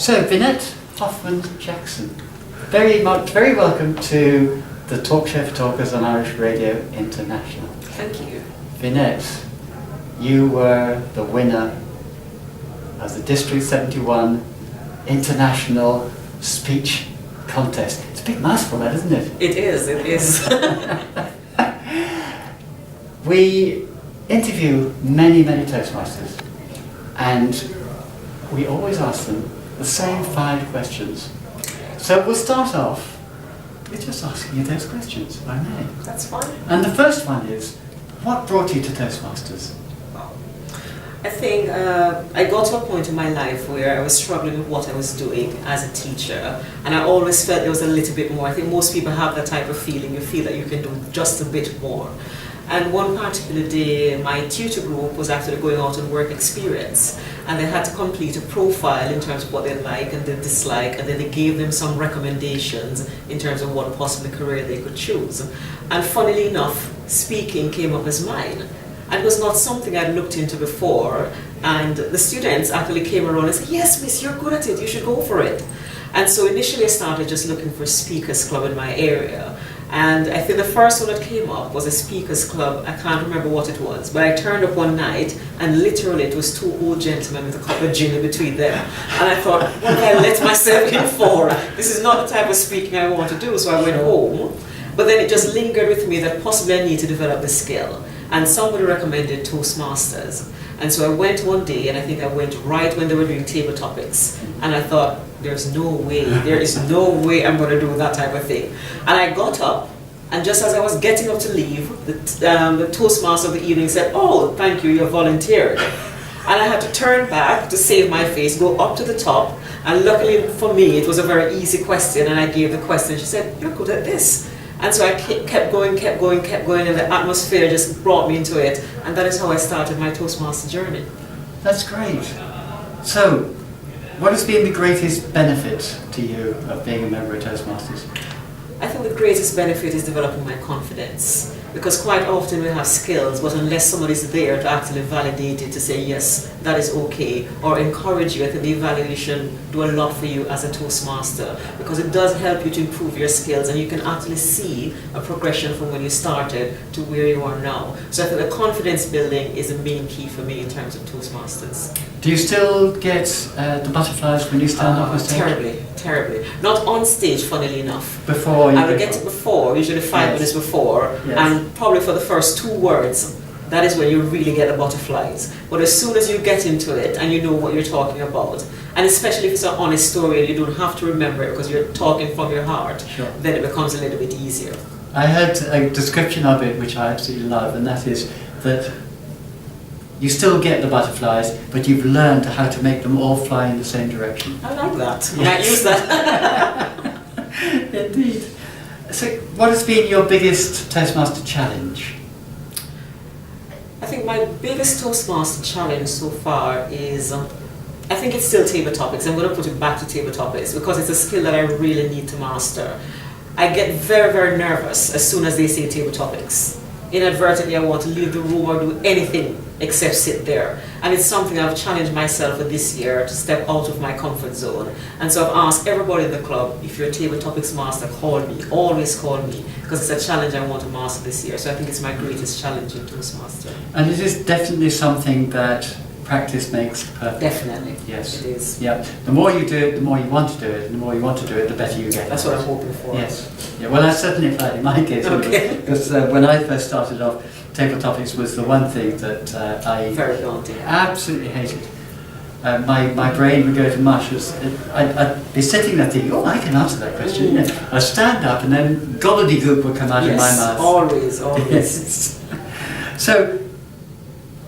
So, Vinette Hoffman-Jackson, very welcome to the Talk Show for Talkers on Irish Radio International. Thank you. Vinette, you were the winner of the District 71 International Speech Contest. It's a big mouthful, that, isn't it? It is, it is. We interview many Toastmasters, and we always ask them the same 5 questions. So we'll start off with just asking you those questions, if I may. That's fine. And the first one is, what brought you to Toastmasters? I think I got to a point in my life where I was struggling with what I was doing as a teacher, and I always felt there was a little bit more. I think most people have that type of feeling. You feel that you can do just a bit more. And one particular day, my tutor group was actually going out on work experience, and they had to complete a profile in terms of what they like and they dislike, and then they gave them some recommendations in terms of what possible career they could choose. And funnily enough, speaking came up as mine. And it was not something I'd looked into before, and the students actually came around and said, "Yes, miss, you're good at it, you should go for it." And so initially I started just looking for a speakers club in my area. And I think the first one that came up was a speakers club. I can't remember what it was, but I turned up one night and literally it was 2 old gentlemen with a cup of gin in between them. And I thought, what did I let myself in for? This is not the type of speaking I want to do, so I went home. But then it just lingered with me that possibly I need to develop the skill. And somebody recommended Toastmasters. And so I went one day, and I think I went right when they were doing table topics. And I thought, there is no way I'm going to do that type of thing. And I got up, and just as I was getting up to leave, the Toastmaster of the evening said, "Oh, thank you, you volunteered." And I had to turn back to save my face, go up to the top, and luckily for me, it was a very easy question, and I gave the question. She said, "You're good at this." And so I kept going, and the atmosphere just brought me into it, and that is how I started my Toastmaster journey. That's great. So, what has been the greatest benefit to you of being a member of Toastmasters? I think the greatest benefit is developing my confidence, because quite often we have skills, but unless somebody's there to actually validate it, to say yes, that is okay, or encourage you, I think the evaluation do a lot for you as a Toastmaster, because it does help you to improve your skills, and you can actually see a progression from when you started to where you are now. So I think the confidence building is a main key for me in terms of Toastmasters. Do you still get the butterflies when you stand up on stage? Terribly. Not on stage, funnily enough. Before you I would get it before, usually 5 minutes before, and probably for the first 2 words, that is when you really get the butterflies. But as soon as you get into it and you know what you're talking about, and especially if it's an honest story and you don't have to remember it because you're talking from your heart, then it becomes a little bit easier. I heard a description of it which I absolutely love, and that is that you still get the butterflies, but you've learned how to make them all fly in the same direction. I like that. I might use that. Indeed. So, what has been your biggest Toastmaster challenge? I think my biggest Toastmaster challenge so far is, I think it's still table topics. I'm going to put it back to table topics because it's a skill that I really need to master. I get very nervous as soon as they say table topics. Inadvertently, I want to leave the room or do anything except sit there. And it's something I've challenged myself for this year to step out of my comfort zone. And so I've asked everybody in the club, if you're a table topics master, call me, always call me, because it's a challenge I want to master this year. So I think it's my greatest challenge in Toastmaster. And it is definitely something that practice makes perfect. Definitely. Yes. It is. Yeah. The more you do it, the more you want to do it, and the more you want to do it, the better you get. That's what I'm hoping for. Yes. Yeah. Well, that's certainly applied in my case. Okay. Because when I first started off, table topics was the one thing that I very daunting. Absolutely hated. My brain would go to mush. I'd be sitting there thinking, "Oh, I can answer that question." I'd stand up, and then gobbledygook would come out of my mouth. Always. Yes. So,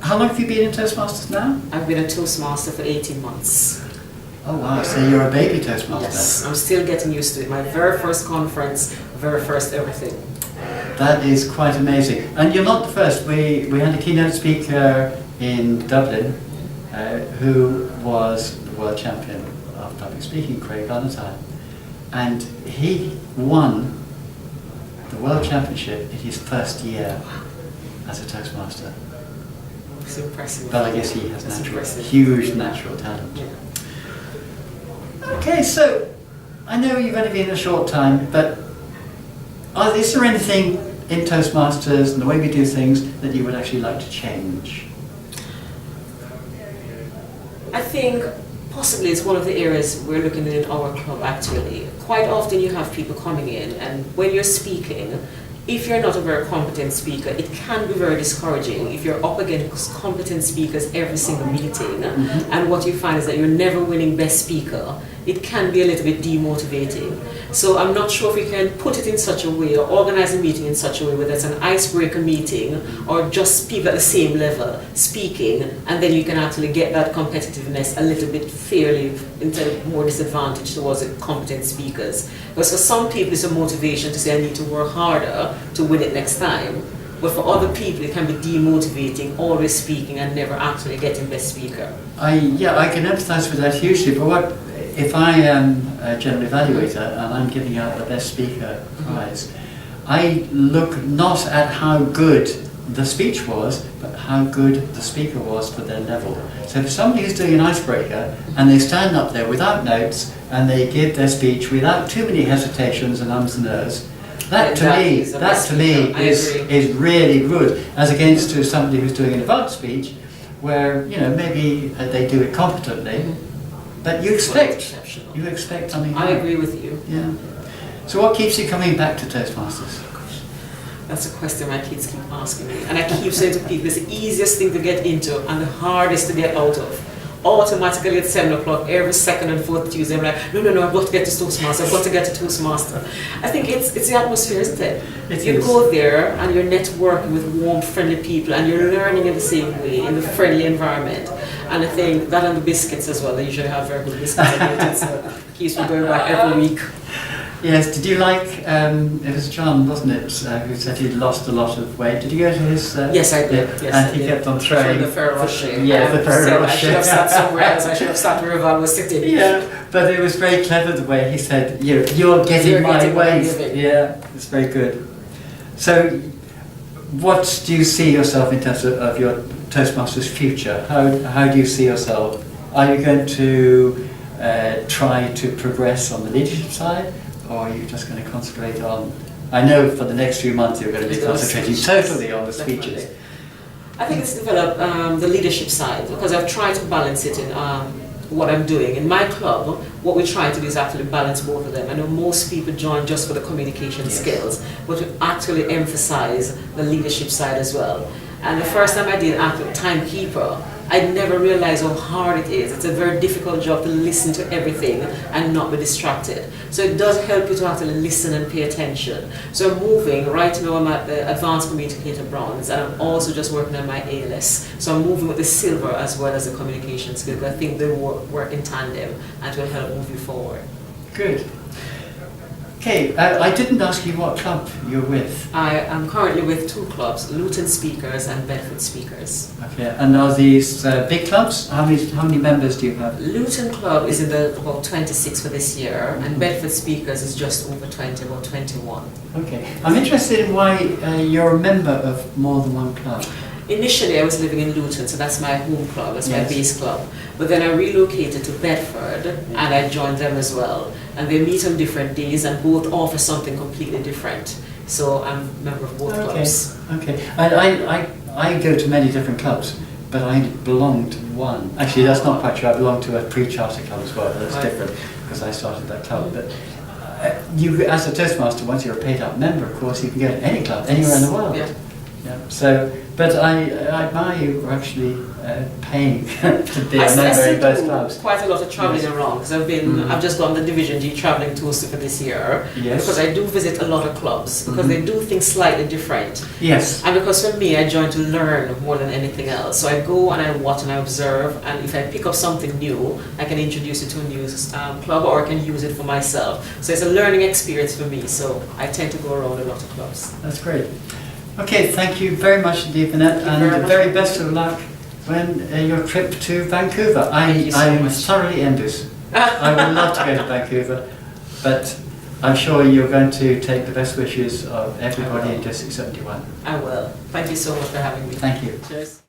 how long have you been in Toastmasters now? I've been a Toastmaster for 18 months. Oh wow, so you're a baby Toastmaster. Yes, I'm still getting used to it. My very first conference, very first everything. That is quite amazing. And you're not the first. We had a keynote speaker in Dublin who was the world champion of public speaking, Craig Valentine. And he won the world championship in his first year as a Toastmaster. It's impressive. But I guess he has huge natural talent. Yeah. Okay, so I know you've only been a short time, but is there anything in Toastmasters and the way we do things that you would actually like to change? I think possibly it's one of the areas we're looking at in our club actually. Quite often you have people coming in, and when you're speaking, if you're not a very competent speaker, it can be very discouraging if you're up against competent speakers every single meeting, and what you find is that you're never winning best speaker. It can be a little bit demotivating. So I'm not sure if we can put it in such a way or organize a meeting in such a way whether it's an icebreaker meeting or just people at the same level speaking, and then you can actually get that competitiveness a little bit fairly instead of more disadvantage towards the competent speakers. Because for some people it's a motivation to say I need to work harder to win it next time. But for other people it can be demotivating, always speaking and never actually getting best speaker. I can empathise with that hugely, but if I am a general evaluator and I'm giving out the best speaker prize, I look not at how good the speech was, but how good the speaker was for their level. So if somebody is doing an icebreaker and they stand up there without notes and they give their speech without too many hesitations and ums and ahs, that to me is really good, as against to somebody who's doing an advanced speech where maybe they do it competently. But you expect something. I agree with you. Yeah. So what keeps you coming back to Toastmasters? That's a question my kids keep asking me. And I keep saying to people, it's the easiest thing to get into and the hardest to get out of. Automatically at 7 o'clock, every second and fourth Tuesday, I'm like, no, I've got to get to Toastmaster, I've got to get to Toastmaster. I think it's the atmosphere, isn't it? You go there and you're networking with warm, friendly people and you're learning in the same way, in the friendly environment. And I think that and the biscuits as well, they usually have very good biscuits at it, so it keeps me going back every week. Yes, did you like, it was John, wasn't it, who said he'd lost a lot of weight. Did you go to his... yes, I did. Yes, and he kept on throwing... From the Ferrero Rocher. Yeah, the Ferrero Rocher. I should have sat somewhere else. I should have sat where Rival was sitting. Yeah, but it was very clever the way he said, you're getting my weight. Yeah, it's very good. So, what do you see yourself in terms of your Toastmasters future? How do you see yourself? Are you going to try to progress on the leadership side? Or are you just going to concentrate on... I know for the next few months you're going to be concentrating totally on the speeches. Definitely. I think it's developed the leadership side, because I've tried to balance it in what I'm doing. In my club, what we try to do is actually balance both of them. I know most people join just for the communication skills, but we actually emphasize the leadership side as well. And the first time I did actually timekeeper, I never realized how hard it is. It's a very difficult job to listen to everything and not be distracted. So it does help you to actually listen and pay attention. So I'm moving, right now I'm at the Advanced Communicator Bronze, and I'm also just working on my ALS. So I'm moving with the silver as well as the communication skills. I think they work in tandem and will help move you forward. Good. Okay, I didn't ask you what club you're with. I am currently with two clubs, Luton Speakers and Bedford Speakers. Okay, and are these big clubs? How many members do you have? Luton Club is in about 26 for this year, and Bedford Speakers is just over 20, about 21. Okay, I'm interested in why you're a member of more than one club. Initially I was living in Luton, so that's my home club, that's my base club. But then I relocated to Bedford and I joined them as well. And they meet on different days and both offer something completely different. So I'm a member of both clubs. Okay, I go to many different clubs, but I belong to one. Actually, that's not quite true. I belong to a pre-charter club as well. That's different because I started that club. But you, as a Toastmaster, once you're a paid-up member, of course, you can go to any club, anywhere in the world. Yeah. So, but I admire you for actually paying to be a member in both clubs. Quite a lot of travelling around, because I've just gone the Division G travelling tours for this year. Yes. Because I do visit a lot of clubs, because they do things slightly different. Yes. And because for me, I join to learn more than anything else. So I go and I watch and I observe, and if I pick up something new, I can introduce it to a new club, or I can use it for myself. So it's a learning experience for me, so I tend to go around a lot of clubs. That's great. Okay, thank you very much indeed, Vinette, and the very best of luck when your trip to Vancouver. I am thoroughly envious. I would love to go to Vancouver, but I'm sure you're going to take the best wishes of everybody in District 71. I will. Thank you so much for having me. Thank you. Cheers.